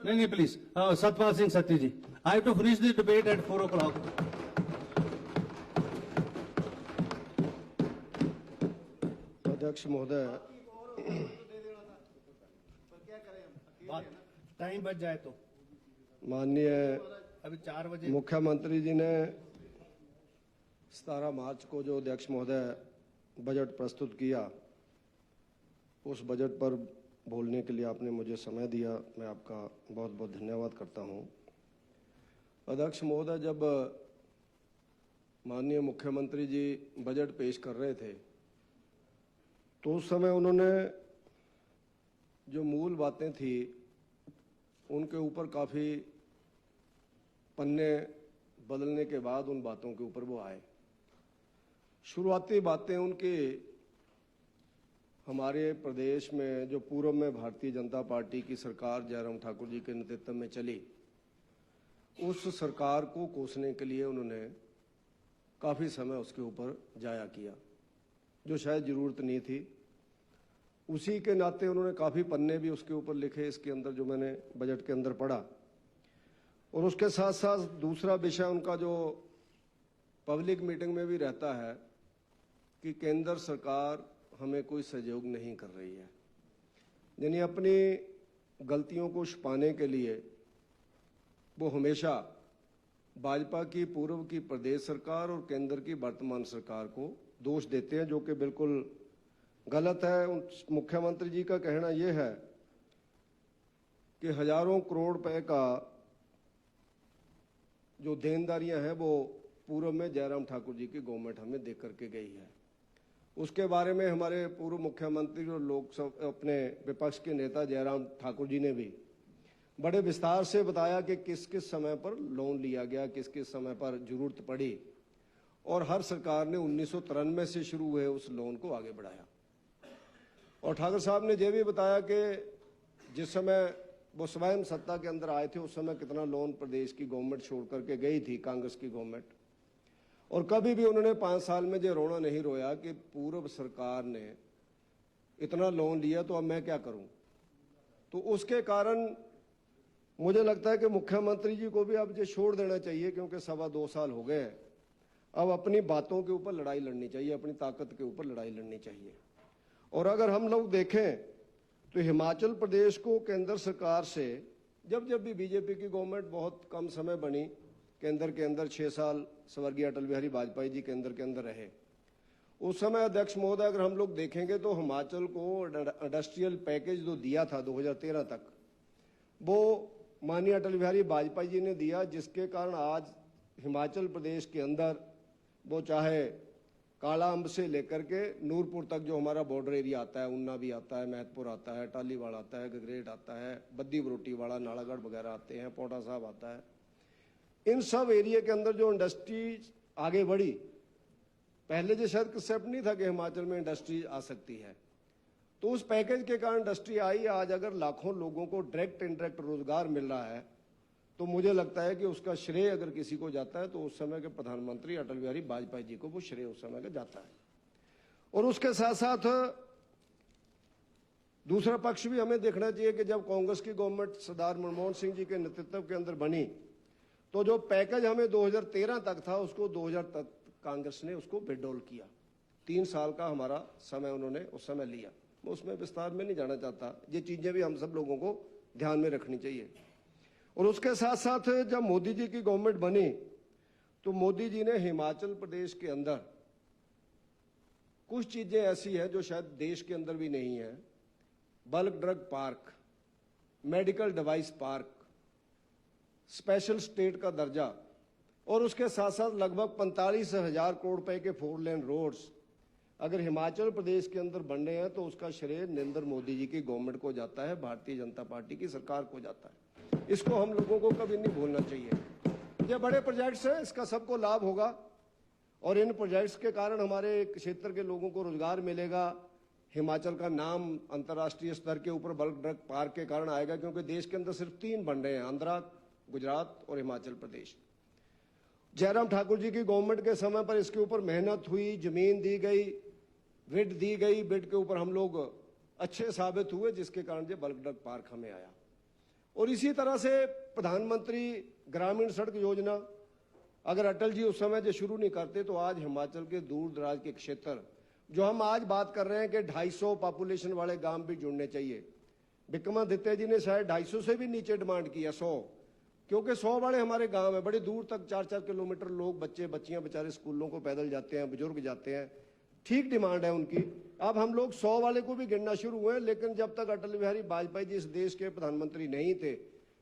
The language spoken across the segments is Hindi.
नहीं please Satpal Singh Satti ji, I have to finish the debate at 4 o'clock. अध्यक्ष महोदय, टाइम बच जाए तो माननीय अभी 4 बजे मुख्यमंत्री जी ने 17 मार्च को जो अध्यक्ष महोदय बजट प्रस्तुत किया, उस बजट पर बोलने के लिए आपने मुझे समय दिया, मैं आपका बहुत बहुत धन्यवाद करता हूं। अध्यक्ष महोदय, जब माननीय मुख्यमंत्री जी बजट पेश कर रहे थे तो उस समय उन्होंने जो मूल बातें थी उनके ऊपर काफ़ी पन्ने बदलने के बाद उन बातों के ऊपर वो आए। शुरुआती बातें उनकी हमारे प्रदेश में जो पूर्व में भारतीय जनता पार्टी की सरकार जयराम ठाकुर जी के नेतृत्व में चली, उस सरकार को कोसने के लिए उन्होंने काफ़ी समय उसके ऊपर जाया किया, जो शायद ज़रूरत नहीं थी। उसी के नाते उन्होंने काफ़ी पन्ने भी उसके ऊपर लिखे, इसके अंदर जो मैंने बजट के अंदर पढ़ा। और उसके साथ साथ दूसरा विषय उनका जो पब्लिक मीटिंग में भी रहता है कि केंद्र सरकार हमें कोई सहयोग नहीं कर रही है, यानी अपनी गलतियों को छुपाने के लिए वो हमेशा भाजपा की पूर्व की प्रदेश सरकार और केंद्र की वर्तमान सरकार को दोष देते हैं, जो कि बिल्कुल गलत है। मुख्यमंत्री जी का कहना यह है कि हजारों करोड़ रुपए का जो देनदारियां हैं वो पूर्व में जयराम ठाकुर जी की गवर्नमेंट हमें दे करके गई है। उसके बारे में हमारे पूर्व मुख्यमंत्री और लोकसभा अपने विपक्ष के नेता जयराम ठाकुर जी ने भी बड़े विस्तार से बताया कि किस किस समय पर लोन लिया गया, किस किस समय पर जरूरत पड़ी, और हर सरकार ने 1993 से शुरू हुए उस लोन को आगे बढ़ाया। और ठाकुर साहब ने यह भी बताया कि जिस समय वो स्वयं सत्ता के अंदर आए थे उस समय कितना लोन प्रदेश की गवर्नमेंट छोड़ करके गई थी, कांग्रेस की गवर्नमेंट। और कभी भी उन्होंने 5 साल में जो रोना नहीं रोया कि पूर्व सरकार ने इतना लोन लिया तो अब मैं क्या करूं। तो उसके कारण मुझे लगता है कि मुख्यमंत्री जी को भी अब ये छोड़ देना चाहिए, क्योंकि 2.25 साल हो गए। अब अपनी बातों के ऊपर लड़ाई लड़नी चाहिए, अपनी ताकत के ऊपर लड़ाई लड़नी चाहिए। और अगर हम लोग देखें तो हिमाचल प्रदेश को केंद्र सरकार से जब भी बीजेपी की गवर्नमेंट बहुत कम समय बनी, केंद्र के अंदर 6 साल स्वर्गीय अटल बिहारी वाजपेयी जी केंद्र के अंदर रहे, उस समय अध्यक्ष महोदय अगर हम लोग देखेंगे तो हिमाचल को इंडस्ट्रियल पैकेज जो दिया था 2013 तक, वो माननीय अटल बिहारी वाजपेयी जी ने दिया, जिसके कारण आज हिमाचल प्रदेश के अंदर वो चाहे काला अम्ब से लेकर के नूरपुर तक जो हमारा बॉर्डर एरिया आता है, उन्ना भी आता है, महतपुर आता है, टालीवाड़ा आता है, गगरेट आता है, बद्दी बरोटीवाड़ा, नालागढ़ वगैरह आते हैं, पोटा साहब आता है, इन सब एरिया के अंदर जो इंडस्ट्रीज आगे बढ़ी। पहले जो शायद कंसेप्ट नहीं था कि हिमाचल में इंडस्ट्रीज आ सकती है, तो उस पैकेज के कारण इंडस्ट्री आई। आज अगर लाखों लोगों को डायरेक्ट इनडायरेक्ट रोजगार मिल रहा है तो मुझे लगता है कि उसका श्रेय अगर किसी को जाता है तो उस समय के प्रधानमंत्री अटल बिहारी वाजपेयी जी को वो श्रेय उस समय का जाता है। और उसके साथ साथ दूसरा पक्ष भी हमें देखना चाहिए कि जब कांग्रेस की गवर्नमेंट सरदार मनमोहन सिंह जी के नेतृत्व के अंदर बनी तो जो पैकेज हमें 2013 तक था उसको 2000 तक कांग्रेस ने उसको विड्रॉल किया। 3 साल का हमारा समय उन्होंने उस समय लिया। मैं उसमें विस्तार में नहीं जाना चाहता, ये चीजें भी हम सब लोगों को ध्यान में रखनी चाहिए। और उसके साथ साथ जब मोदी जी की गवर्नमेंट बनी तो मोदी जी ने हिमाचल प्रदेश के अंदर कुछ चीजें ऐसी हैं जो शायद देश के अंदर भी नहीं है। Bulk drug park, medical device park, special state का दर्जा, और उसके साथ साथ लगभग 45,000 करोड़ रुपए के 4 लेन रोड्स अगर हिमाचल प्रदेश के अंदर बन रहे हैं तो उसका श्रेय नरेंद्र मोदी जी की गवर्नमेंट को जाता है, भारतीय जनता पार्टी की सरकार को जाता है। इसको हम लोगों को कभी नहीं भूलना चाहिए। ये बड़े प्रोजेक्ट्स हैं, इसका सबको लाभ होगा और इन प्रोजेक्ट्स के कारण हमारे क्षेत्र के लोगों को रोजगार मिलेगा। हिमाचल का नाम अंतर्राष्ट्रीय स्तर के ऊपर बल्क ड्रग पार्क के कारण आएगा, क्योंकि देश के अंदर सिर्फ 3 बन रहे हैं, आंध्रा, गुजरात और हिमाचल प्रदेश। जयराम ठाकुर जी की गवर्नमेंट के समय पर इसके ऊपर मेहनत हुई, जमीन दी गई, बिड दी गई, बिड के ऊपर हम लोग अच्छे साबित हुए, जिसके कारण ये बल्क ड्रग पार्क हमें आया। और इसी तरह से प्रधानमंत्री ग्रामीण सड़क योजना, अगर अटल जी उस समय जो शुरू नहीं करते तो आज हिमाचल के दूर दराज के क्षेत्र, जो हम आज बात कर रहे हैं कि 250 पॉपुलेशन वाले गांव भी जुड़ने चाहिए, विक्रमादित्य जी ने शायद 250 से भी नीचे डिमांड किया, 100, क्योंकि 100 वाले हमारे गांव है, बड़े दूर तक 4-4 किलोमीटर लोग, बच्चे बच्चियां बेचारे स्कूलों को पैदल जाते हैं, बुजुर्ग जाते हैं, ठीक डिमांड है उनकी। अब हम लोग 100 वाले को भी गिनना शुरू हुए, लेकिन जब तक अटल बिहारी वाजपेयी जी इस देश के प्रधानमंत्री नहीं थे,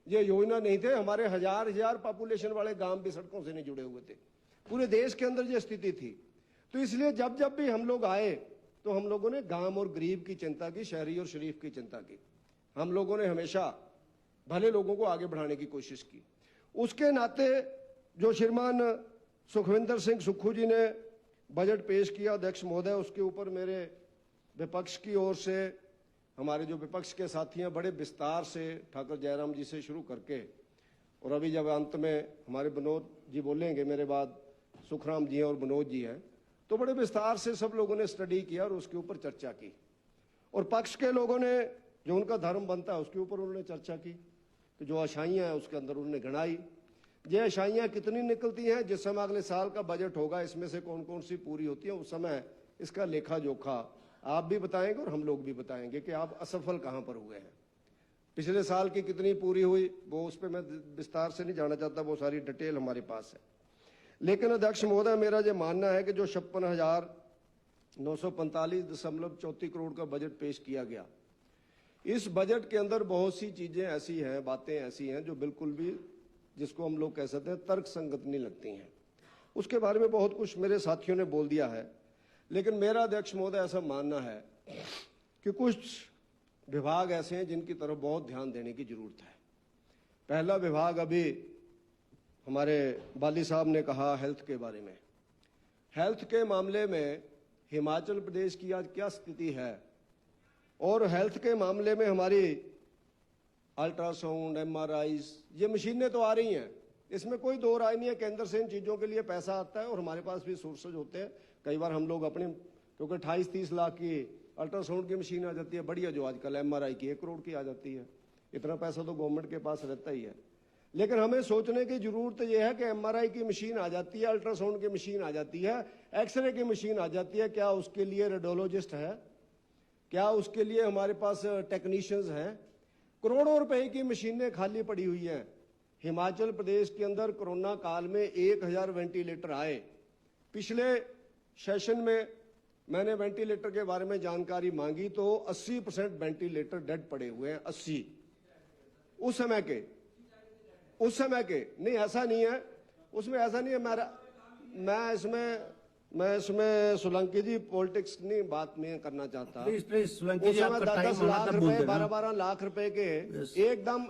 ये योजना नहीं थे, हमारे हजार पॉपुलेशन वाले गांव भी सड़कों से नहीं जुड़े हुए थे। पूरे देश के अंदर ये स्थिति थी। तो इसलिए जब जब भी हम लोग आए तो हम लोगों ने गांव और गरीब की चिंता की, शहरी और शरीफ की चिंता की। हम लोगों ने हमेशा भले लोगों को आगे बढ़ाने की कोशिश की। उसके नाते जो श्रीमान सुखविंदर सिंह सुक्खू जी ने बजट पेश किया, अध्यक्ष महोदय, उसके ऊपर मेरे विपक्ष की ओर से, हमारे जो विपक्ष के साथी हैं, बड़े विस्तार से ठाकुर जयराम जी से शुरू करके, और अभी जब अंत में हमारे विनोद जी बोलेंगे मेरे बाद, सुखराम जी हैं और विनोद जी हैं, तो बड़े विस्तार से सब लोगों ने स्टडी किया और उसके ऊपर चर्चा की। और पक्ष के लोगों ने जो उनका धर्म बनता है उसके ऊपर उन्होंने चर्चा की कि जो आशाइयाँ हैं उसके अंदर उन्होंने गणाई, ये आशाइयाँ कितनी निकलती हैं, जिस समय अगले साल का बजट होगा इसमें से कौन कौन सी पूरी होती है, उस समय इसका लेखा जोखा आप भी बताएंगे और हम लोग भी बताएंगे कि आप असफल कहाँ पर हुए हैं। पिछले साल की कितनी पूरी हुई वो उस पर मैं विस्तार से नहीं जाना चाहता, वो सारी डिटेल हमारे पास है। लेकिन अध्यक्ष महोदय, मेरा ये मानना है कि जो 56,945.34 करोड़ का बजट पेश किया गया, इस बजट के अंदर बहुत सी चीजें ऐसी हैं, बातें ऐसी हैं जो बिल्कुल भी, जिसको हम लोग कह सकते हैं, तर्क संगत नहीं लगती हैं। उसके बारे में बहुत कुछ मेरे साथियों ने बोल दिया है, लेकिन मेरा अध्यक्ष महोदय ऐसा मानना है कि कुछ विभाग ऐसे हैं जिनकी तरफ बहुत ध्यान देने की जरूरत है। पहला विभाग अभी हमारे बाली साहब ने कहा हेल्थ के बारे में। हेल्थ के मामले में हिमाचल प्रदेश की आज क्या स्थिति है, और हेल्थ के मामले में हमारी अल्ट्रासाउंड, MRIs, ये मशीनें तो आ रही हैं, इसमें कोई दो राय नहीं है। केंद्र से इन चीज़ों के लिए पैसा आता है और हमारे पास भी सोर्सेज होते हैं। कई बार हम लोग अपने, क्योंकि 28-30 लाख की अल्ट्रासाउंड की मशीन आ जाती है बढ़िया, जो आजकल MRI की 1 करोड़ की आ जाती है, इतना पैसा तो गवर्नमेंट के पास रहता ही है। लेकिन हमें सोचने की जरूरत यह है कि MRI की मशीन आ जाती है, अल्ट्रासाउंड की मशीन आ जाती है, एक्सरे की मशीन आ जाती है, क्या उसके लिए रेडियोलॉजिस्ट है, क्या उसके लिए हमारे पास टेक्नीशियंस हैं? करोड़ों रुपए की मशीनें खाली पड़ी हुई हैं। हिमाचल प्रदेश के अंदर कोरोना काल में 1000 वेंटिलेटर आए। पिछले सेशन में मैंने वेंटिलेटर के बारे में जानकारी मांगी तो 80% वेंटिलेटर डेड पड़े हुए हैं। 80 उस समय के नहीं, ऐसा नहीं है, उसमें ऐसा नहीं है। मैं इसमें सोलंकी जी पॉलिटिक्स नहीं बात नहीं करना चाहता। प्लीज सोलंकी जी, उस समय आपका 10 टाइम लाख रुपए, 12 लाख रुपए के एकदम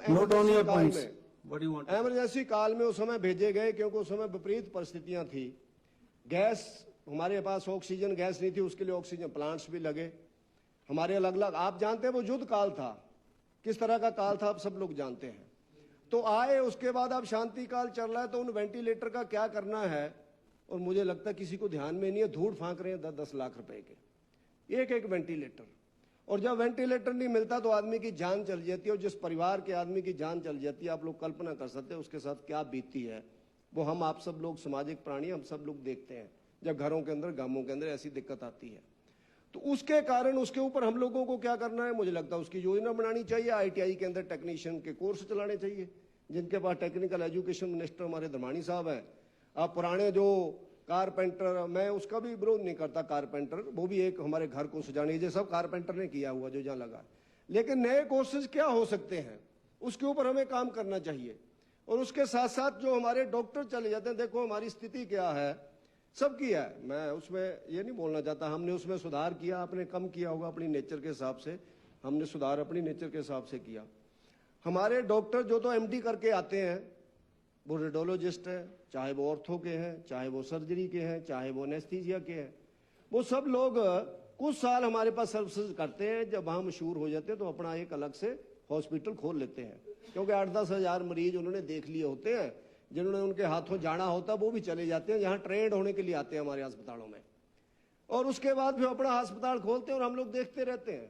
इमरजेंसी काल में उस समय भेजे गए, क्योंकि उस समय विपरीत परिस्थितियां थी। गैस, हमारे पास ऑक्सीजन गैस नहीं थी, उसके लिए ऑक्सीजन प्लांट्स भी लगे हमारे अलग अलग। आप जानते हैं वो युद्ध काल था, किस तरह का काल था, आप सब लोग जानते हैं। तो आए, उसके बाद अब शांति काल चल रहा है, तो उन वेंटिलेटर का क्या करना है, और मुझे लगता है किसी को ध्यान में नहीं है। धूड़ फांक रहे हैं 10-10 लाख रुपए के एक वेंटिलेटर, और जब वेंटिलेटर नहीं मिलता तो आदमी की जान चल जाती है, और जिस परिवार के आदमी की जान चल जाती है, आप लोग कल्पना कर सकते हैं उसके साथ क्या बीतती है। वो हम आप सब लोग सामाजिक प्राणी, हम सब लोग देखते हैं जब घरों के अंदर, गांवों के अंदर ऐसी दिक्कत आती है। तो उसके कारण उसके ऊपर हम लोगों को क्या करना है, मुझे लगता है उसकी योजना बनानी चाहिए। ITI के अंदर टेक्नीशियन के कोर्स चलाने चाहिए, जिनके पास टेक्निकल एजुकेशन मिनिस्टर हमारे धर्माणी साहब हैं। अब पुराने जो कारपेंटर, मैं उसका भी विरोध नहीं करता, कारपेंटर वो भी एक हमारे घर को सजाने, ये सब कारपेंटर ने किया हुआ जो जहाँ लगा, लेकिन नए कोर्सेज क्या हो सकते हैं उसके ऊपर हमें काम करना चाहिए। और उसके साथ साथ जो हमारे डॉक्टर चले जाते हैं, देखो हमारी स्थिति क्या है, सबकी है, मैं उसमें ये नहीं बोलना चाहता, हमने उसमें सुधार किया, आपने कम किया होगा अपनी नेचर के हिसाब से, हमने सुधार अपनी नेचर के हिसाब से किया। हमारे डॉक्टर जो तो MD करके आते हैं, वो रेडियोलॉजिस्ट है, चाहे वो ऑर्थो के हैं, चाहे वो सर्जरी के हैं, चाहे वो एनेस्थीसिया के हैं, वो सब लोग कुछ साल हमारे पास सर्विसेज करते हैं। जब वहाँ मशहूर हो जाते हैं तो अपना एक अलग से हॉस्पिटल खोल लेते हैं, क्योंकि 8-10 हज़ार मरीज उन्होंने देख लिए होते हैं, जिन्होंने उनके हाथों जाना होता वो भी चले जाते हैं, यहाँ ट्रेंड होने के लिए आते हैं हमारे अस्पतालों में, और उसके बाद फिर अपना अस्पताल खोलते हैं और हम लोग देखते रहते हैं।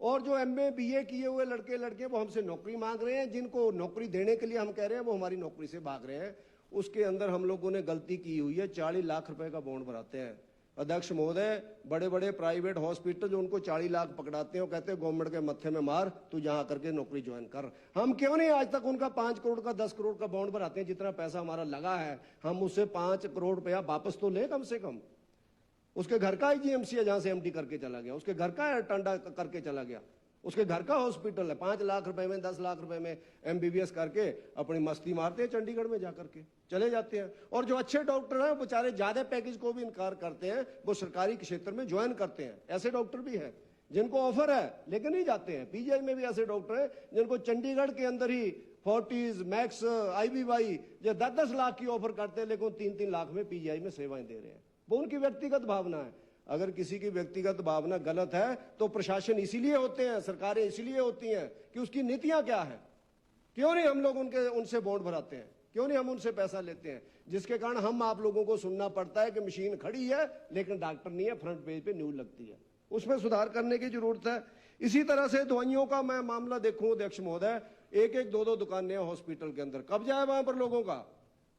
और जो MA BA किए हुए लड़के लड़के वो हमसे नौकरी मांग रहे हैं, जिनको नौकरी देने के लिए हम कह रहे हैं वो हमारी नौकरी से भाग रहे हैं। उसके अंदर हम लोगों ने गलती की हुई है, 40 लाख रुपए का बॉन्ड भराते हैं। अध्यक्ष महोदय, बड़े बड़े प्राइवेट हॉस्पिटल जो उनको 40 लाख पकड़ाते हैं, वो कहते हैं गवर्नमेंट के मत्थे में मार, तू जहां करके नौकरी ज्वाइन कर। हम क्यों नहीं आज तक उनका 5 करोड़ का 10 करोड़ का बॉन्ड भराते हैं? जितना पैसा हमारा लगा है हम उससे 5 करोड़ रुपया वापस तो ले कम से कम। उसके घर का IGMC है जहां से MD करके चला गया, उसके घर का टंडा करके चला गया, उसके घर का हॉस्पिटल है। 5 लाख रुपए में 10 लाख रुपए में MBBS करके अपनी मस्ती मारते हैं, चंडीगढ़ में जाकर के चले जाते हैं। और जो अच्छे डॉक्टर हैं बेचारे ज्यादा पैकेज को भी इनकार करते हैं, वो सरकारी क्षेत्र में ज्वाइन करते हैं। ऐसे डॉक्टर भी हैं जिनको ऑफर है लेकिन नहीं जाते हैं। PGI में भी ऐसे डॉक्टर हैं जिनको चंडीगढ़ के अंदर ही फोर्टिस, मैक्स, IBY जो 10-10 लाख की ऑफर करते हैं, लेकिन 3-3 लाख में PGI में सेवाएं दे रहे हैं। वो उनकी व्यक्तिगत भावना है। अगर किसी की व्यक्तिगत भावना गलत है तो प्रशासन इसीलिए होते हैं, सरकारें इसीलिए होती हैं कि उसकी नीतियां क्या है। क्यों नहीं हम लोग उनसे बॉन्ड भराते हैं, क्यों नहीं हम उनसे पैसा लेते हैं? जिसके कारण हम आप लोगों को सुनना पड़ता है कि मशीन खड़ी है लेकिन डॉक्टर नहीं है, फ्रंट पेज पे न्यूज लगती है। उसमें सुधार करने की जरूरत है। इसी तरह से दवाइयों का मैं मामला देखूं अध्यक्ष महोदय, 1-1, 2-2 दुकानें हॉस्पिटल के अंदर, कब जाए वहां पर लोगों का?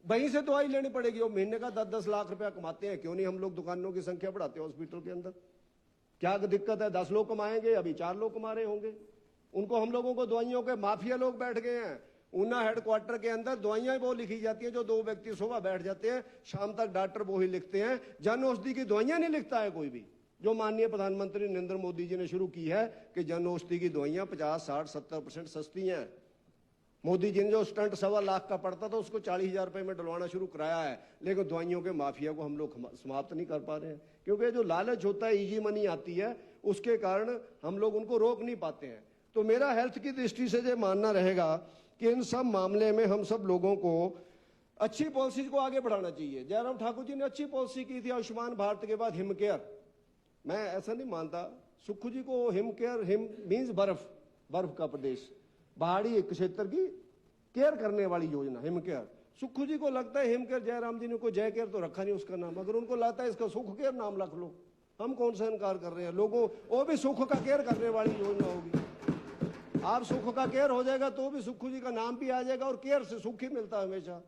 वहीं से दवाई लेनी पड़ेगी। वो महीने का 10-10 लाख रुपया कमाते हैं, क्यों नहीं हम लोग दुकानों की संख्या बढ़ाते हैं हॉस्पिटल के अंदर? क्या दिक्कत है? 10 लोग कमाएंगे, अभी 4 लोग कमा रहे होंगे। उनको हम लोगों को दवाइयों के माफिया लोग बैठ गए हैं। ऊना हेडक्वार्टर के अंदर दवाइयां वो लिखी जाती हैं जो 2 व्यक्ति सुबह बैठ जाते हैं, शाम तक डॉक्टर वो ही लिखते हैं। जन औषधि की दवाइयां नहीं लिखता है कोई भी, जो माननीय प्रधानमंत्री नरेंद्र मोदी जी ने शुरू की है कि जन औषधि की दवाइयां 50, 60, 70% सस्ती हैं। मोदी जी ने जो स्टंट 1.25 लाख का पड़ता था उसको 40,000 रुपए में डलवाना शुरू कराया है, लेकिन दवाइयों के माफिया को हम लोग समाप्त नहीं कर पा रहे हैं। क्योंकि जो लालच होता है, इजी मनी आती है, उसके कारण हम लोग उनको रोक नहीं पाते हैं। तो मेरा हेल्थ की दृष्टि से ये मानना रहेगा कि इन सब मामले में हम सब लोगों को अच्छी पॉलिसी को आगे बढ़ाना चाहिए। जयराम ठाकुर जी ने अच्छी पॉलिसी की थी आयुष्मान भारत के बाद हिम केयर। मैं ऐसा नहीं मानता, सुक्खू जी को हिम केयर, हिम मीन्स बर्फ का प्रदेश, पहाड़ी क्षेत्र की केयर करने वाली योजना हिम केयर। सुक्खू जी को लगता है हिम केयर, जयराम जी ने कोई जय केयर तो रखा नहीं उसका नाम, अगर उनको लगता है इसका सुख केयर नाम रख लो, हम कौन सा इनकार कर रहे हैं? लोगों वो भी सुख का केयर करने वाली योजना होगी। आप सुख का केयर हो जाएगा तो भी सुक्खू जी का नाम भी आ जाएगा, और केयर से सुख ही मिलता है हमेशा,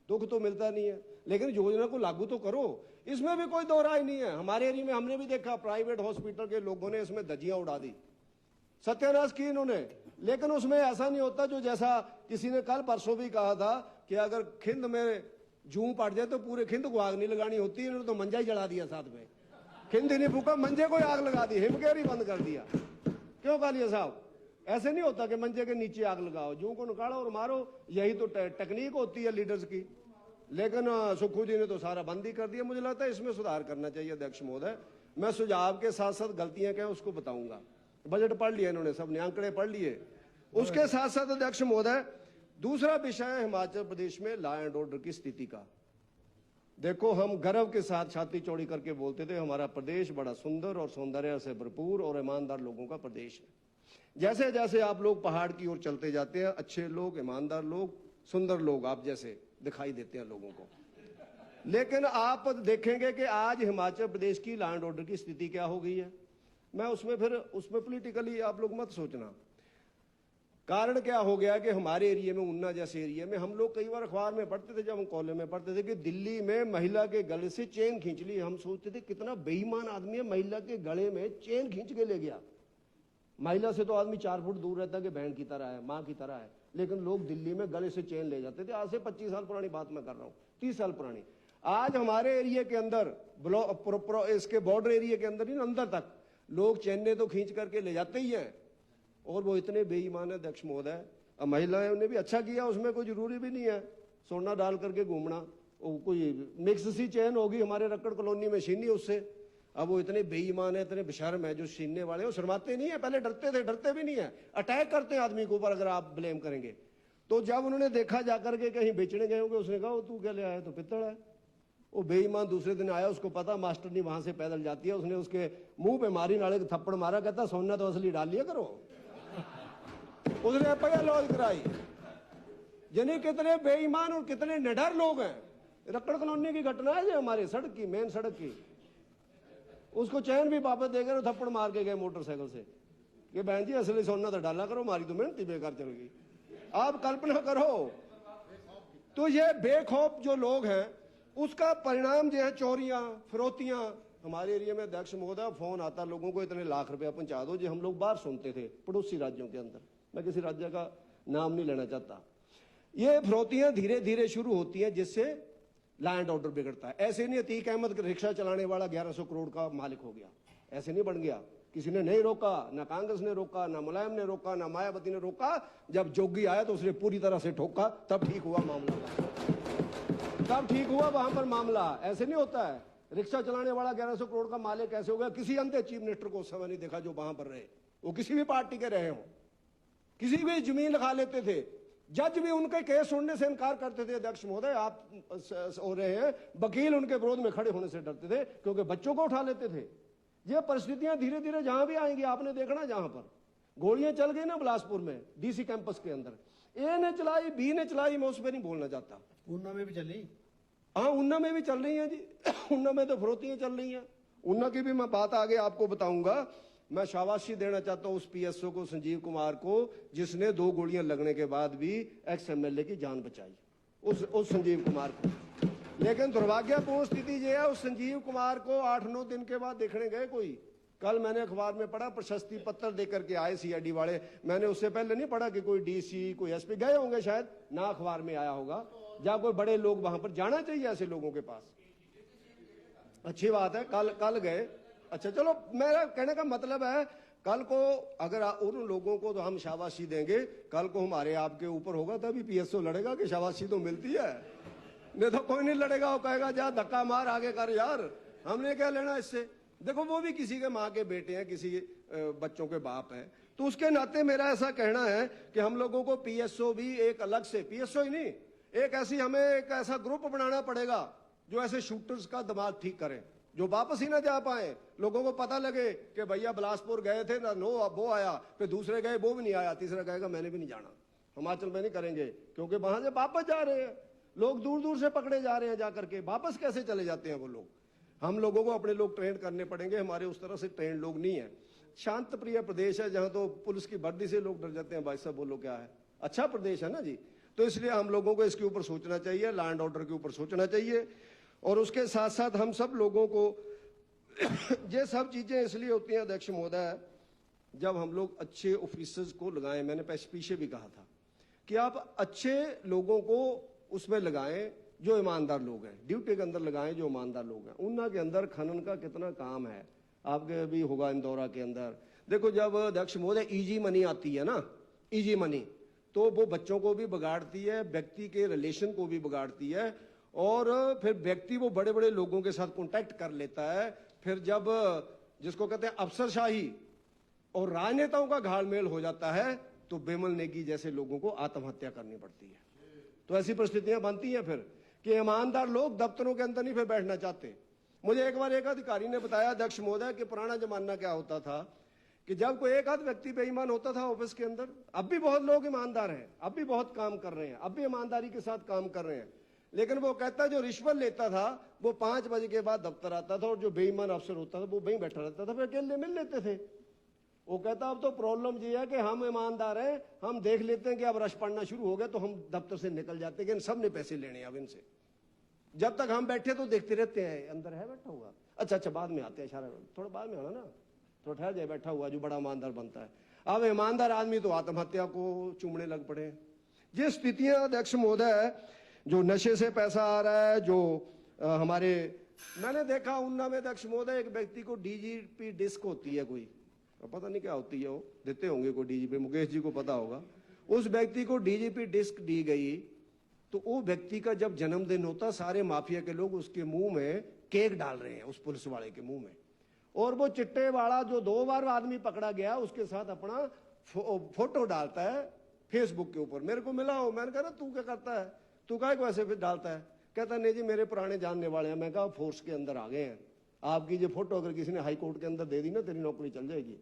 दुख तो मिलता नहीं है। लेकिन योजना को लागू तो करो, इसमें भी कोई दो राय नहीं है। हमारे एरिया में हमने भी देखा प्राइवेट हॉस्पिटल के लोगों ने इसमें धज्जियां उड़ा दी, सत्यानाश की इन्होंने। लेकिन उसमें ऐसा नहीं होता जो जैसा किसी ने कल परसों भी कहा था कि अगर खिंद में जूं पड़ जाए तो पूरे खिंद को आग नहीं लगानी होती। इन्होंने तो मंजा ही जला दिया, साथ में खिंद ही नहीं फूका, मंजे को आग लगा दी, हिमकेयर ही बंद कर दिया। क्यों कालिया साहब? ऐसे नहीं होता कि मंजे के नीचे आग लगाओ, जूं को निकालो और मारो, यही तो टेक्निक होती है लीडर्स की। लेकिन सुक्खू जी ने तो सारा बंद ही कर दिया। मुझे लगता है इसमें सुधार करना चाहिए अध्यक्ष महोदय। मैं सुझाव के साथ साथ गलतियां क्या है उसको बताऊंगा। बजट पढ़ लिया इन्होंने, सबने आंकड़े पढ़ लिए। उसके साथ साथ अध्यक्ष महोदय, दूसरा विषय है हिमाचल प्रदेश में लॉ एंड ऑर्डर की स्थिति का। देखो, हम गर्व के साथ छाती चौड़ी करके बोलते थे हमारा प्रदेश बड़ा सुंदर और सौंदर्य से भरपूर और ईमानदार लोगों का प्रदेश है। जैसे जैसे आप लोग पहाड़ की ओर चलते जाते हैं, अच्छे लोग, ईमानदार लोग, सुंदर लोग आप जैसे दिखाई देते हैं लोगों को। लेकिन आप देखेंगे कि आज हिमाचल प्रदेश की लॉ एंड ऑर्डर की स्थिति क्या हो गई है। मैं उसमें पॉलिटिकली आप लोग मत सोचना। कारण क्या हो गया कि हमारे एरिया में, ऊना जैसे एरिया में, हम लोग कई बार अखबार में पढ़ते थे, जब हम कॉलेज में पढ़ते थे, कि दिल्ली में महिला के गले से चेन खींच ली। हम सोचते थे कितना बेईमान आदमी है, महिला के गले में चेन खींच के ले गया। महिला से तो आदमी 4 फुट दूर रहता है कि बहन की तरह है, माँ की तरह है, लेकिन लोग दिल्ली में गले से चेन ले जाते थे। आज से 25 साल पुरानी बात मैं कर रहा हूँ, 30 साल पुरानी। आज हमारे एरिया के अंदर, इसके बॉर्डर एरिया के अंदर ही अंदर तक लोग चेन्ने तो खींच करके ले जाते ही हैं। और वो इतने बेईमान है अध्यक्ष महोदय। अब महिलाएं ने भी अच्छा किया, उसमें कोई जरूरी भी नहीं है सोना डाल करके घूमना। वो कोई मिक्स सी चेन होगी, हमारे रक्कड़ कॉलोनी में छीनी उससे। अब वो इतने बेईमान है, इतने बेशर्म है जो छीनने वाले, वो शर्माते नहीं है। पहले डरते थे, डरते भी नहीं है, अटैक करते हैं आदमी के ऊपर अगर आप ब्लेम करेंगे तो। जब उन्होंने देखा जाकर के कहीं बेचने गए होंगे, उसने कहा तू क्या ले आया? तो पित्तल है। वो बेईमान दूसरे दिन आया, उसको पता मास्टरनी वहां से पैदल जाती है, उसने उसके मुंह पे मारी, नाले के थप्पड़ मारा, कहता सोना तो असली डाल लिया करो। उसने एफआईआर लॉन्च कराई। यानी कितने बेईमान और कितने निडर लोग हैं। रक्कड़ कॉलोनी की घटना है जो हमारे सड़क की, मेन सड़क की, उसको चैन भी वापस दे गए, थप्पड़ मार के गए मोटरसाइकिल से। कि बहन जी असली सोना तो डाला करो, हमारी तो मेहनत ही बेकार चल गई। आप कल्पना करो, तो ये बेखौफ जो लोग हैं उसका परिणाम जो है चोरियां, फिरौतियां। हमारे एरिया में अध्यक्ष महोदय फोन आता लोगों को, इतने लाख रुपया पहुंचा दो, जो हम लोग बाहर सुनते थे पड़ोसी राज्यों के अंदर, मैं किसी राज्य का नाम नहीं लेना चाहता। ये फिरौतियां धीरे धीरे शुरू होती हैं, जिससे लैंड ऑर्डर बिगड़ता है। ऐसे नहीं अतीक अहमद रिक्शा चलाने वाला 1100 करोड़ का मालिक हो गया, ऐसे नहीं बन गया। किसी ने नहीं रोका, ना कांग्रेस ने रोका, ना मुलायम ने रोका, ना मायावती ने रोका। जब जोगी आया तो उसने पूरी तरह से ठोका, तब ठीक हुआ मामला, तब ठीक हुआ वहां पर मामला। ऐसे नहीं होता है। रिक्शा चलाने वाला 1100 करोड़ का मालिक कैसे हो गया? किसी अंधे चीफ मिनिस्टर को उस समय नहीं देखा जो वहां पर रहे, वो किसी भी पार्टी के रहे हो, किसी भी जमीन लिखा लेते थे। जज भी उनके केस सुनने से इनकार करते थे, अध्यक्ष महोदय आप हो रहे हैं, वकील उनके विरोध में खड़े होने से डरते थे क्योंकि बच्चों को उठा लेते थे। ये परिस्थितियां धीरे धीरे जहां भी आएंगी, आपने देखना, जहां पर गोलियां चल गई ना बिलासपुर में डीसी कैंपस के अंदर, ए ने चलाई, बी ने चलाई, मैं उस पर नहीं बोलना चाहता। ऊना में भी चली, हाँ ऊना में भी चल रही है जी। ऊना में तो फिरौतियां चल रही हैं। ऊना की भी मैं बात आगे आपको बताऊंगा। मैं शाबाशी देना चाहता हूं उस पीएसओ को, संजीव कुमार को, जिसने 2 गोलियां लगने के बाद भी एक्स एमएलए की जान बचाई, उस संजीव कुमार को। लेकिन दुर्भाग्यपूर्ण स्थिति यह है, उस संजीव कुमार को 8-9 दिन के बाद देखने गए कोई। कल मैंने अखबार में पढ़ा, प्रशस्ति पत्र देकर के आए सीआईडी वाले। मैंने उससे पहले नहीं पढ़ा कि कोई डीसी, कोई एसपी गए होंगे, शायद ना अखबार में आया होगा। जब कोई बड़े लोग वहां पर जाना चाहिए ऐसे लोगों के पास। अच्छी बात है, कल गए। अच्छा चलो, मेरा कहने का मतलब है, कल को अगर उन लोगों को तो हम शाबाशी देंगे, कल को हमारे आपके ऊपर होगा तभी पीएसओ लड़ेगा कि शाबाशी तो मिलती है, नहीं तो कोई नहीं लड़ेगा। वो कहेगा जा धक्का मार आगे कर यार, हमने क्या लेना इससे। देखो वो भी किसी के माँ के बेटे हैं, किसी बच्चों के बाप हैं, तो उसके नाते मेरा ऐसा कहना है कि हम लोगों को पीएसओ भी एक अलग से, पीएसओ ही नहीं, हमें एक ऐसा ग्रुप बनाना पड़ेगा जो ऐसे शूटर्स का दिमाग ठीक करे, जो वापस ही ना जा पाए। लोगों को पता लगे कि भैया बिलासपुर गए थे ना, नो वो आया, फिर दूसरे गए वो भी नहीं आया, तीसरा कहेगा मैंने भी नहीं जाना, हिमाचल में नहीं करेंगे, क्योंकि वहां से वापस जा रहे हैं लोग, दूर दूर से पकड़े जा रहे हैं, जाकर के वापस कैसे चले जाते हैं वो लोग। हम लोगों को अपने लोग ट्रेन करने पड़ेंगे, हमारे उस तरह से ट्रेन लोग नहीं है। शांत प्रिय प्रदेश है, जहां तो पुलिस की वर्दी से लोग डर जाते हैं, भाई साहब बोलो क्या है, अच्छा प्रदेश है ना जी। तो इसलिए हम लोगों को इसके ऊपर सोचना चाहिए, लैंड ऑर्डर के ऊपर सोचना चाहिए। और उसके साथ साथ हम सब लोगों को ये सब चीजें इसलिए होती हैं अध्यक्ष महोदय, जब हम लोग अच्छे ऑफिसर्स को लगाएं। मैंने पीछे भी कहा था कि आप अच्छे लोगों को उसमें लगाएं जो ईमानदार लोग हैं, ड्यूटी के अंदर लगाएं जो ईमानदार लोग हैं। ऊना के अंदर खनन का कितना काम है, आपके भी होगा इंदौरा के अंदर। देखो जब अध्यक्ष महोदय इजी मनी आती है ना, इजी मनी, तो वो बच्चों को भी बिगाड़ती है, व्यक्ति के रिलेशन को भी बिगाड़ती है, और फिर व्यक्ति वो बड़े बड़े लोगों के साथ कॉन्टैक्ट कर लेता है। फिर जब जिसको कहते हैं अफसरशाही और राजनेताओं का घालमेल हो जाता है, तो बेमल नेगी जैसे लोगों को आत्महत्या करनी पड़ती है। तो ऐसी परिस्थितियां बनती हैं फिर कि ईमानदार लोग दफ्तरों के अंदर नहीं फिर बैठना चाहते। मुझे एक बार एक अधिकारी ने बताया अध्यक्ष महोदय कि पुराना जमाना क्या होता था कि जब कोई एक आध व्यक्ति बेईमान होता था ऑफिस के अंदर, अब भी बहुत लोग ईमानदार हैं, अब भी बहुत काम कर रहे हैं, अब भी ईमानदारी के साथ काम कर रहे हैं, लेकिन वो कहता जो रिश्वत लेता था वो 5 बजे के बाद दफ्तर आता था, और जो बेईमान अफसर होता था वो वहीं बैठा रहता था, फिर अकेले मिल लेते थे। वो कहता अब तो प्रॉब्लम ये है कि हम ईमानदार हैं, हम देख लेते हैं कि अब रश पड़ना शुरू हो गया तो हम दफ्तर से निकल जाते हैं, सब ने पैसे लेने अब इनसे। जब तक हम बैठे तो देखते रहते हैं अंदर है बैठा हुआ, अच्छा बाद में आते हैं, इशारा थोड़ा बाद में आना ना, थोड़ा ठहर जाए, बैठा हुआ जो बड़ा ईमानदार बनता है। अब ईमानदार आदमी तो आत्महत्या को चूमने लग पड़े। ये स्थितियां अध्यक्ष महोदय, जो नशे से पैसा आ रहा है, जो हमारे, मैंने देखा ऊना में अध्यक्ष महोदय एक व्यक्ति को डीजीपी डिस्क होती है कोई, पता नहीं क्या होती है, वो देते होंगे कोई डीजीपी, मुकेश जी को पता होगा। उस व्यक्ति को डीजीपी डिस्क दी गई, तो वो व्यक्ति का जब जन्मदिन होता, सारे माफिया के लोग उसके मुंह में केक डाल रहे हैं, उस पुलिस वाले के मुंह में, और वो चिट्टे वाला जो 2 बार आदमी पकड़ा गया उसके साथ अपना फोटो डालता है फेसबुक के ऊपर। मेरे को मिला हो, मैंने कहा तू क्या करता है, तू काहे को ऐसे फिर डालता है? कहता नहीं जी मेरे पुराने जानने वाले हैं। मैं कहा फोर्स के अंदर आ गए हैं, आपकी ये फोटो अगर किसी ने हाई कोर्ट के अंदर दे दी ना, तेरी नौकरी चल जाएगी,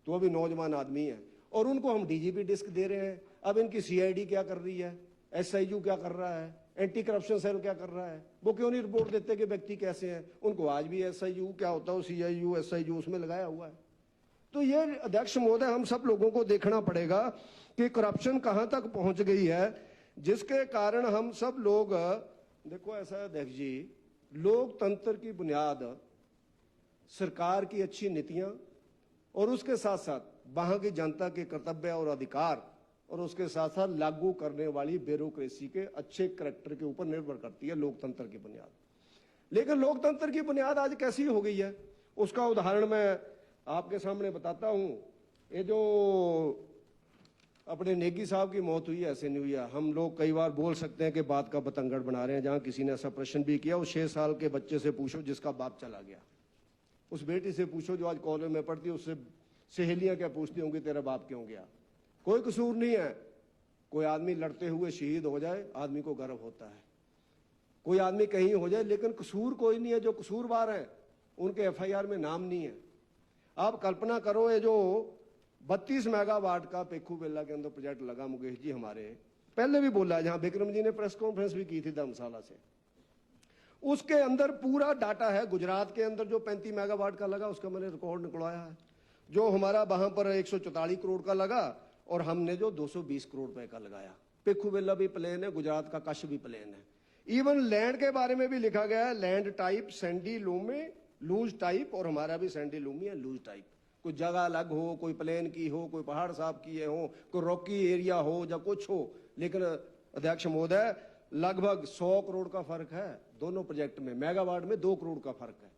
तो अभी नौजवान आदमी है। और उनको हम डीजीपी डिस्क दे रहे हैं। अब इनकी सीआईडी क्या कर रही है, एसआईयू क्या कर रहा है, एंटी करप्शन सेल क्या कर रहा है, वो क्यों नहीं रिपोर्ट देते कि व्यक्ति कैसे हैं? उनको आज भी एसआईयू क्या होता है, सीआईयू एसआईयू उसमें लगाया हुआ है। तो ये अध्यक्ष महोदय हम सब लोगों को देखना पड़ेगा कि करप्शन कहां तक पहुंच गई है, जिसके कारण हम सब लोग, देखो ऐसा है अध्यक्ष जी, लोकतंत्र की बुनियाद सरकार की अच्छी नीतियां और उसके साथ साथ वहां की जनता के कर्तव्य और अधिकार और उसके साथ साथ लागू करने वाली ब्यूरोक्रेसी के अच्छे करैक्टर के ऊपर निर्भर करती है लोकतंत्र की बुनियाद। लेकिन लोकतंत्र की बुनियाद आज कैसी हो गई है, उसका उदाहरण मैं आपके सामने बताता हूं। ये जो अपने नेगी साहब की मौत हुई है, ऐसे नहीं हुई है। हम लोग कई बार बोल सकते हैं कि बात का बतंगड़ बना रहे हैं। जहां किसी ने ऐसा प्रश्न भी किया, उस 6 साल के बच्चे से पूछो जिसका बाप चला गया, उस बेटी से पूछो जो आज कॉलेज में पढ़ती है, उससे सहेलियां क्या पूछती होंगी तेरा बाप क्यों गया। कोई कसूर नहीं है। कोई आदमी लड़ते हुए शहीद हो जाए, आदमी को गर्व होता है। कोई आदमी कहीं हो जाए, लेकिन कसूर कोई नहीं है। जो कसूरवार हैं उनके एफआईआर में नाम नहीं है। आप कल्पना करो, ये जो 32 मेगावाट का पेखू बेला के अंदर प्रोजेक्ट लगा, मुकेश जी हमारे पहले भी बोला, जहां विक्रम जी ने प्रेस कॉन्फ्रेंस भी की थी धर्मशाला से, उसके अंदर पूरा डाटा है। गुजरात के अंदर जो 35 मेगावाट का लगा, उसका मैंने रिकॉर्ड निकलवाया है। जो हमारा वहां पर 144 करोड़ का लगा और हमने जो 220 करोड़ रुपए का लगाया। पेखू बेला भी प्लेन है, गुजरात का कच्छ भी प्लेन है। इवन लैंड के बारे में भी लिखा गया है, land type sandy loamy loose type, और हमारा भी सैंडी लूमी है लूज टाइप। कोई जगह अलग हो, कोई प्लेन की हो, कोई पहाड़ साफ किए हो, कोई रॉकी एरिया हो या कुछ हो, लेकिन अध्यक्ष महोदय लगभग 100 करोड़ का फर्क है दोनों प्रोजेक्ट में। मेगावाट में 2 करोड़ का फर्क है।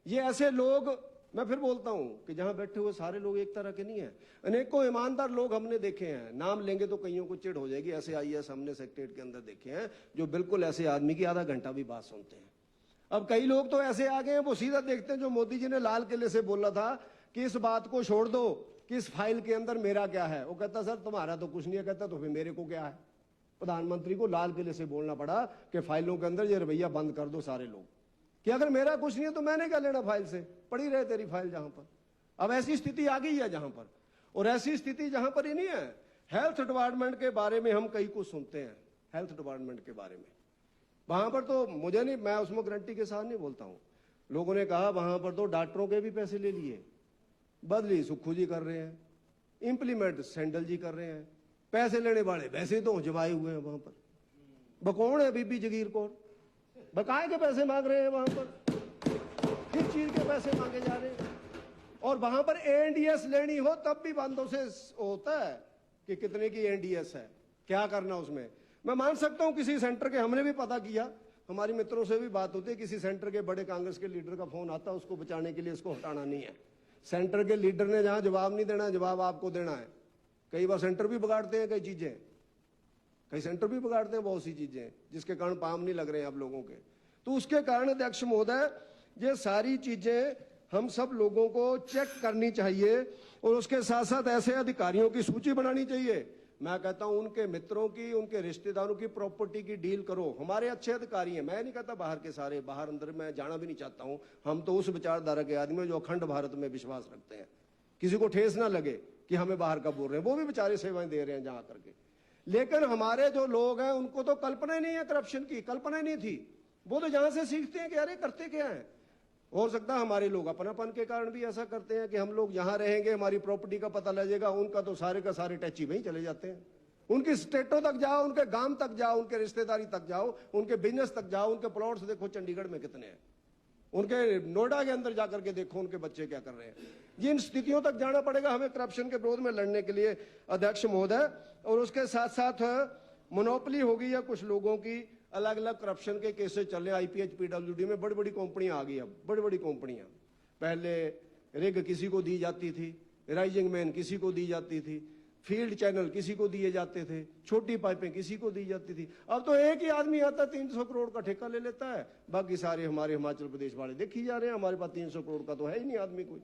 ये ऐसे लोग, मैं फिर बोलता हूं कि जहां बैठे हुए सारे लोग एक तरह के नहीं है। अनेकों ईमानदार लोग हमने देखे हैं, नाम लेंगे तो कईयों को चिढ़ हो जाएगी। ऐसे आईएएस हमने सेक्रेटरीट के अंदर देखे हैं जो बिल्कुल ऐसे आदमी की आधा घंटा भी बात सुनते हैं। अब कई लोग तो ऐसे आ गए हैं, वो सीधा देखते हैं जो मोदी जी ने लाल किले से बोला था कि इस बात को छोड़ दो कि इस फाइल के अंदर मेरा क्या है। वो कहता सर तुम्हारा तो कुछ नहीं है। कहता तो फिर मेरे को क्या है। प्रधानमंत्री को लाल किले से बोलना पड़ा कि फाइलों के अंदर ये रवैया बंद कर दो सारे लोग, कि अगर मेरा कुछ नहीं है तो मैंने क्या लेना फाइल से, पड़ी रहे तेरी फाइल जहां पर। अब ऐसी स्थिति आ गई है जहां पर, और ऐसी स्थिति जहां पर ही नहीं है। हेल्थ डिपार्टमेंट के बारे में हम कई कुछ सुनते हैं, हेल्थ डिपार्टमेंट के बारे में वहां पर तो मुझे नहीं, मैं उसमें गारंटी के साथ नहीं बोलता हूं। लोगों ने कहा वहां पर तो डॉक्टरों के भी पैसे ले लिए, बदली सुक्खू जी कर रहे हैं, इंप्लीमेंट सैंडल जी कर रहे हैं। पैसे लेने वाले वैसे तो जमाए हुए हैं वहां पर। बकौन है बीबी जगीर कौर, बकाए के पैसे मांग रहे हैं वहां पर, किस चीज के पैसे मांगे जा रहे हैं। और वहां पर एनडीएस लेनी हो तब भी बंदों से होता है कि कितने की एनडीएस है, क्या करना उसमें। मैं मान सकता हूं किसी सेंटर के, हमने भी पता किया, हमारी मित्रों से भी बात होती है, किसी सेंटर के बड़े कांग्रेस के लीडर का फोन आता है, उसको बचाने के लिए इसको हटाना नहीं है। सेंटर के लीडर ने जहां जवाब नहीं देना, जवाब आपको देना है। कई बार सेंटर भी बिगाड़ते हैं, कई चीजें, कई सेंटर भी बिगाड़ते हैं, बहुत सी चीजें जिसके कारण पाम नहीं लग रहे हैं आप लोगों के। तो उसके कारण अध्यक्ष महोदय ये सारी चीजें हम सब लोगों को चेक करनी चाहिए, और उसके साथ साथ ऐसे अधिकारियों की सूची बनानी चाहिए। मैं कहता हूं उनके मित्रों की, उनके रिश्तेदारों की प्रॉपर्टी की डील करो। हमारे अच्छे अधिकारी हैं, मैं नहीं कहता बाहर के सारे, बाहर अंदर मैं जाना भी नहीं चाहता हूं। हम तो उस विचारधारा के आदमी जो अखंड भारत में विश्वास रखते हैं, किसी को ठेस ना लगे कि हमें बाहर का बोल रहे हैं। वो भी बेचारे सेवाएं दे रहे हैं जहां करके। लेकिन हमारे जो लोग हैं उनको तो कल्पना ही नहीं है करप्शन की, कल्पना ही नहीं थी। वो तो जहां से सीखते हैं कि अरे करते क्या है। हो सकता है हमारे लोग अपनापन के कारण भी ऐसा करते हैं कि हम लोग जहां रहेंगे हमारी प्रॉपर्टी का पता लगेगा, उनका तो सारे का सारे टैची वहीं चले जाते हैं। उनकी स्टेटों तक जाओ, उनके गांव तक जाओ, उनके रिश्तेदारी तक जाओ, उनके बिजनेस तक जाओ, उनके प्लॉट्स देखो चंडीगढ़ में कितने हैं, उनके नोएडा के अंदर जाकर के देखो उनके बच्चे क्या कर रहे हैं। जिन स्थितियों तक जाना पड़ेगा हमें करप्शन के विरोध में लड़ने के लिए अध्यक्ष महोदय। और उसके साथ साथ मोनोपोली हो गई है कुछ लोगों की, अलग अलग करप्शन के केसेस चल रहे हैं। आईपीएच पीडब्ल्यूडी में बड़ी बड़ी कंपनियां आ गई, अब बड़ी बड़ी कंपनियां। पहले रिग किसी को दी जाती थी, राइजिंग मैन किसी को दी जाती थी, फील्ड चैनल किसी को दिए जाते थे, छोटी पाइपें किसी को दी जाती थी। अब तो एक ही आदमी आता है 300 करोड़ का ठेका ले लेता है, बाकी सारे हमारे हिमाचल प्रदेश वाले देखी जा रहे हैं। हमारे पास 300 करोड़ का तो है ही नहीं आदमी कोई।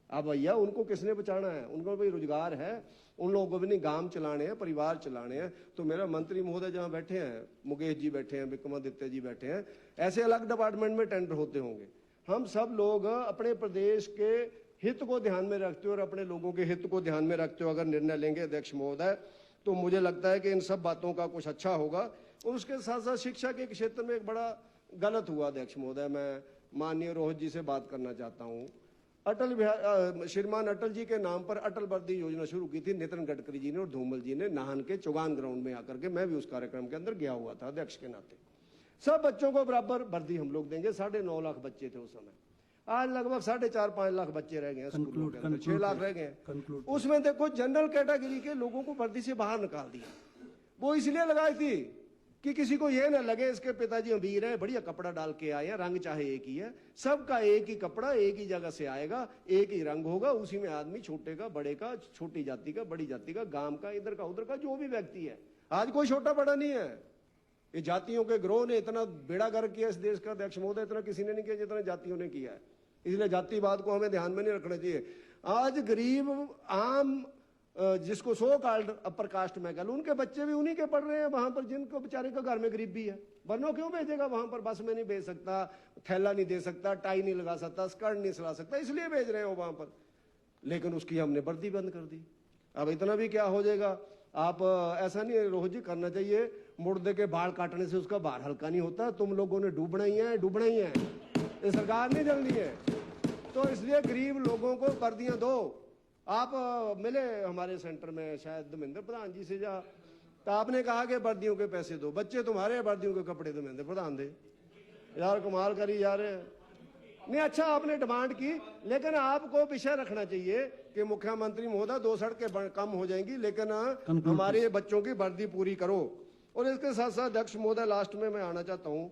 अब भैया उनको किसने बचाना है, उनको भी रोजगार है, उन लोगों को भी नहीं गांव चलाने हैं, परिवार चलाने हैं। तो मेरा मंत्री महोदय जहां बैठे हैं, मुकेश जी बैठे हैं, विक्रमादित्य जी बैठे हैं, ऐसे अलग डिपार्टमेंट में टेंडर होते होंगे। हम सब लोग अपने प्रदेश के हित को ध्यान में रखते हो और अपने लोगों के हित को ध्यान में रखते हो अगर निर्णय लेंगे अध्यक्ष महोदय, तो मुझे लगता है कि इन सब बातों का कुछ अच्छा होगा। और उसके साथ साथ शिक्षा के क्षेत्र में एक बड़ा गलत हुआ अध्यक्ष महोदय। मैं माननीय रोहित जी से बात करना चाहता हूं। श्रीमान अटल जी के नाम पर अटल वर्दी योजना शुरू की थी नितिन गडकरी जी ने और धूमल जी ने नाहन के चौगान ग्राउंड में आकर के। मैं भी उस कार्यक्रम के अंदर गया हुआ था अध्यक्ष के नाते। सब बच्चों को बराबर वर्दी हम लोग देंगे। 9.5 लाख बच्चे थे उस समय, आज लगभग 4.5-5 लाख बच्चे रह गए हैं स्कूलों के अंदर, 6 लाख रह गए हैं। उसमें देखो जनरल कैटेगरी के लोगों को वर्दी से बाहर निकाल दिया। वो इसलिए लगाई थी कि किसी को ये ना लगे इसके पिताजी अमीर है, बढ़िया कपड़ा डाल के आए हैं, रंग चाहे एक ही है, सबका एक ही कपड़ा एक ही जगह से आएगा, एक ही रंग होगा, उसी में आदमी छोटे का बड़े का, छोटी जाति का बड़ी जाति का, गांव का इधर का उधर का जो भी व्यक्ति है। आज कोई छोटा बड़ा नहीं है। ये जातियों के ग्रोह ने इतना बेड़ा गर्क किया इस देश का अध्यक्ष महोदय, इतना किसी ने नहीं किया जितना जातियों ने किया है। इसलिए जातिवाद को हमें ध्यान में नहीं रखना चाहिए। आज गरीब आम जिसको सो कॉल्ड अपर कास्ट में कल, उनके बच्चे भी उन्हीं के पढ़ रहे हैं वहां पर, जिनको बेचारे का घर में गरीबी है। वरना क्यों भेजेगा वहां पर? बस में नहीं भेज सकता, थैला नहीं दे सकता, टाई नहीं लगा सकता, स्कर्ट नहीं सिला सकता, इसलिए भेज रहे हो वहां पर। लेकिन उसकी हमने वर्दी बंद कर दी। अब इतना भी क्या हो जाएगा? आप ऐसा नहीं रोहित जी करना चाहिए, मुर्दे के बाल काटने से उसका बाहर हल्का नहीं होता। तुम लोगों ने डूबना ही है, डूबना ही है, ये सरकार नहीं चलनी है। तो इसलिए गरीब लोगों को वर्दियां दो। आप मिले हमारे सेंटर में शायद धर्मेंद्र प्रधान जी से, जा तो आपने कहा कि वर्दियों के पैसे दो, बच्चे तुम्हारे वर्दियों के कपड़े धर्मेंद्र प्रधान दे। यार कमाल करी जा रहे हैं। नहीं, अच्छा आपने डिमांड की, लेकिन आपको विषय रखना चाहिए कि मुख्यमंत्री महोदय 2 सड़कें कम हो जाएंगी, लेकिन हमारे बच्चों की वर्दी पूरी करो। और इसके साथ साथ अध्यक्ष महोदय लास्ट में मैं आना चाहता हूँ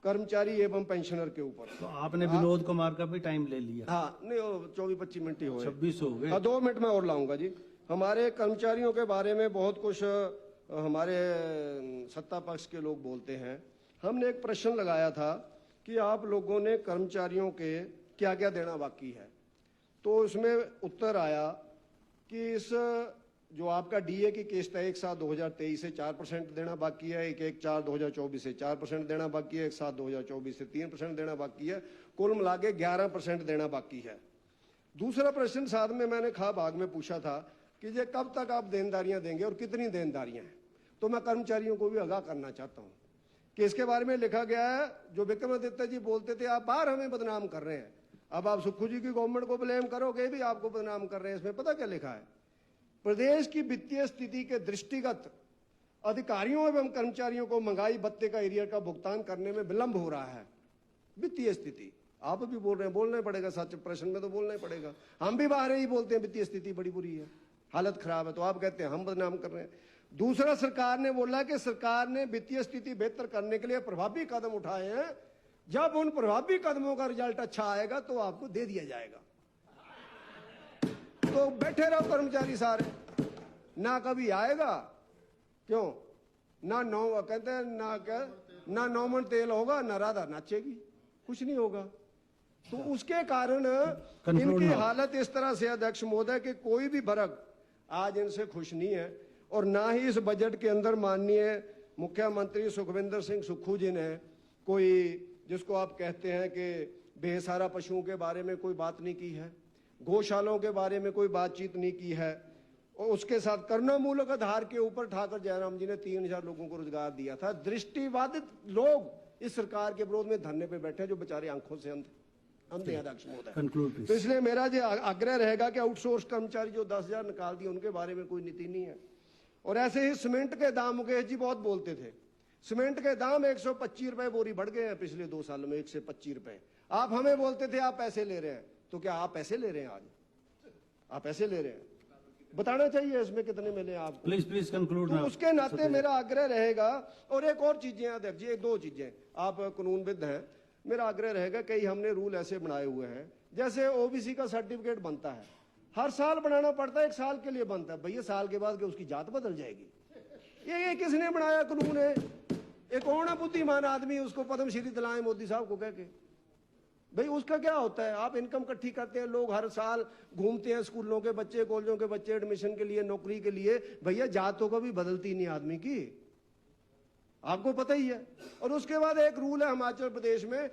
कर्मचारी एवं पेंशनर के ऊपर। तो आपने विनोद कुमार का भी टाइम ले लिया। हाँ नहीं, 24-25 मिनट ही हुए, 26 हो गए। 2 मिनट में और लाऊंगा जी। हमारे कर्मचारियों के बारे में बहुत कुछ हमारे सत्ता पक्ष के लोग बोलते हैं। हमने एक प्रश्न लगाया था कि आप लोगों ने कर्मचारियों के क्या क्या देना बाकी है, तो उसमें उत्तर आया कि इस जो आपका डीए की किस्त है 1/7/2023 से 4% देना बाकी है, 1/4/2024 से 4% देना बाकी है, 1/7/2024 से 3% देना बाकी है, कुल मिला के 11% देना बाकी है। दूसरा प्रश्न साथ में मैंने खा भाग में पूछा था कि ये कब तक आप देनदारियां देंगे और कितनी देनदारियां हैं। तो मैं कर्मचारियों को भी आगाह करना चाहता हूं कि इसके बारे में लिखा गया है, जो विक्रमादित्य जी बोलते थे आप बार हमें बदनाम कर रहे हैं, अब आप सुक्खू जी की गवर्नमेंट को ब्लेम करोगे, भी आपको बदनाम कर रहे हैं। इसमें पता क्या लिखा है? प्रदेश की वित्तीय स्थिति के दृष्टिगत अधिकारियों एवं कर्मचारियों को महंगाई भत्ते का एरियर का भुगतान करने में विलंब हो रहा है। वित्तीय स्थिति आप भी बोल रहे हैं, बोलना ही पड़ेगा, सच प्रश्न में तो बोलना ही पड़ेगा। हम भी बाहर ही बोलते हैं वित्तीय स्थिति बड़ी बुरी है, हालत खराब है, तो आप कहते हैं हम बदनाम कर रहे हैं। दूसरा, सरकार ने बोला कि सरकार ने वित्तीय स्थिति बेहतर करने के लिए प्रभावी कदम उठाए हैं, जब उन प्रभावी कदमों का रिजल्ट अच्छा आएगा तो आपको दे दिया जाएगा। तो बैठे रहो कर्मचारी सारे, ना कभी आएगा, क्यों ना नौ कहते हैं ना, क्या ना 9 मन तेल होगा, ना राधा नाचेगी, कुछ नहीं होगा। तो उसके कारण इनकी हालत इस तरह से अध्यक्ष महोदय कि कोई भी वर्ग आज इनसे खुश नहीं है। और ना ही इस बजट के अंदर माननीय मुख्यमंत्री सुखविंदर सिंह सुक्खू जी ने कोई, जिसको आप कहते हैं कि बेसहारा पशुओं के बारे में कोई बात नहीं की है, गौशालों के बारे में कोई बातचीत नहीं की है, और उसके साथ करुणामूलक आधार के ऊपर ठाकर जयराम जी ने 3000 लोगों को रोजगार दिया था। दृष्टिबाधित लोग इस सरकार के विरोध में धरने पे बैठे हैं, जो बेचारे आंखों से अंधे अध्यक्ष महोदय। तो इसलिए मेरा जो आग्रह रहेगा कि आउटसोर्स कर्मचारी जो 10,000 निकाल दिए, उनके बारे में कोई नीति नहीं है। और ऐसे ही सीमेंट के दाम, मुकेश जी बहुत बोलते थे, सीमेंट के दाम 125 रुपए बोरी बढ़ गए हैं पिछले 2 सालों में, 125 रुपए। आप हमें बोलते थे आप पैसे ले रहे हैं, तो क्या आप पैसे ले रहे हैं? आज आप पैसे ले रहे हैं, बताना चाहिए इसमें कितने मिले आपको। Please conclude. तो उसके नाते मेरा आग्रह रहेगा। और एक और चीजें अध्यक्ष जी, 2 चीजें, आप कानूनविद हैं, मेरा आग्रह रहेगा, कई हमने रूल ऐसे बनाए हुए हैं, जैसे ओबीसी का सर्टिफिकेट बनता है, हर साल बनाना पड़ता है, 1 साल के लिए बनता है। भैया साल के बाद उसकी जात बदल जाएगी, ये किसने बनाया कानून है? एक कौन बुद्धिमान आदमी उसको पद्मश्री दिलाए मोदी साहब को कह के? भाई उसका क्या होता है? आप इनकम इकट्ठी करते हैं, लोग हर साल घूमते हैं, स्कूलों के बच्चे, कॉलेजों के बच्चे एडमिशन के लिए, नौकरी के लिए। भैया जातों को भी बदलती नहीं आदमी की, आपको पता ही है। और उसके बाद एक रूल है हिमाचल प्रदेश में,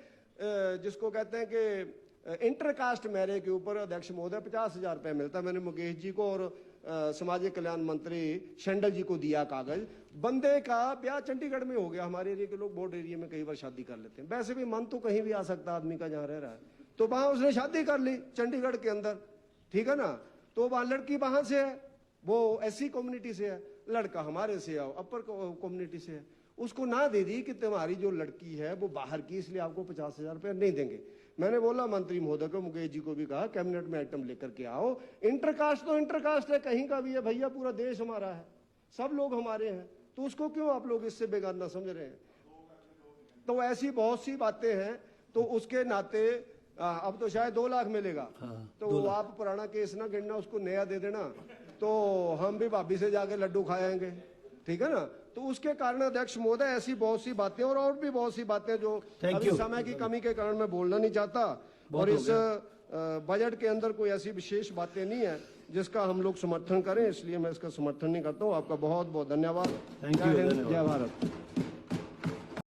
जिसको कहते हैं कि इंटरकास्ट मैरिज के ऊपर अध्यक्ष महोदय 50,000 रुपए मिलता है। मैंने मुकेश जी को और सामाजिक कल्याण मंत्री शेंडल जी को दिया कागज। बंदे का ब्याह चंडीगढ़ में हो गया, हमारे एरिया के लोग बोर्ड एरिया में कई बार शादी कर लेते हैं। वैसे भी मन तो कहीं भी आ सकता आदमी का जहां रह रहा है, तो वहां उसने शादी कर ली चंडीगढ़ के अंदर, ठीक है ना। तो वहां लड़की वहां से है, वो एससी कम्युनिटी से है, लड़का हमारे से है, अपर कम्युनिटी से है। उसको ना दे दी कि तुम्हारी जो लड़की है वो बाहर की, इसलिए आपको 50,000 रुपया नहीं देंगे। मैंने बोला मंत्री महोदय को, मुकेश जी को भी कहा, कैबिनेट में आइटम लेकर के आओ। इंटरकास्ट तो इंटरकास्ट है, कहीं का भी है भैया, पूरा देश हमारा है, सब लोग हमारे हैं, तो उसको क्यों आप लोग इससे बेगाना समझ रहे हैं। तो ऐसी बहुत सी बातें हैं। तो उसके नाते अब तो शायद 2 लाख मिलेगा। तो आप पुराना केस ना गिनना, उसको नया दे देना, तो हम भी भाभी से जाके लड्डू खाएंगे, ठीक है ना। तो उसके कारण अध्यक्ष महोदय ऐसी बहुत सी बातें और भी बहुत सी बातें जो अभी समय की कमी के कारण मैं बोलना नहीं चाहता। और इस बजट के अंदर कोई ऐसी विशेष बातें नहीं है जिसका हम लोग समर्थन करें, इसलिए मैं इसका समर्थन नहीं करता हूँ। आपका बहुत बहुत धन्यवाद। जय हिंद, जय भारत।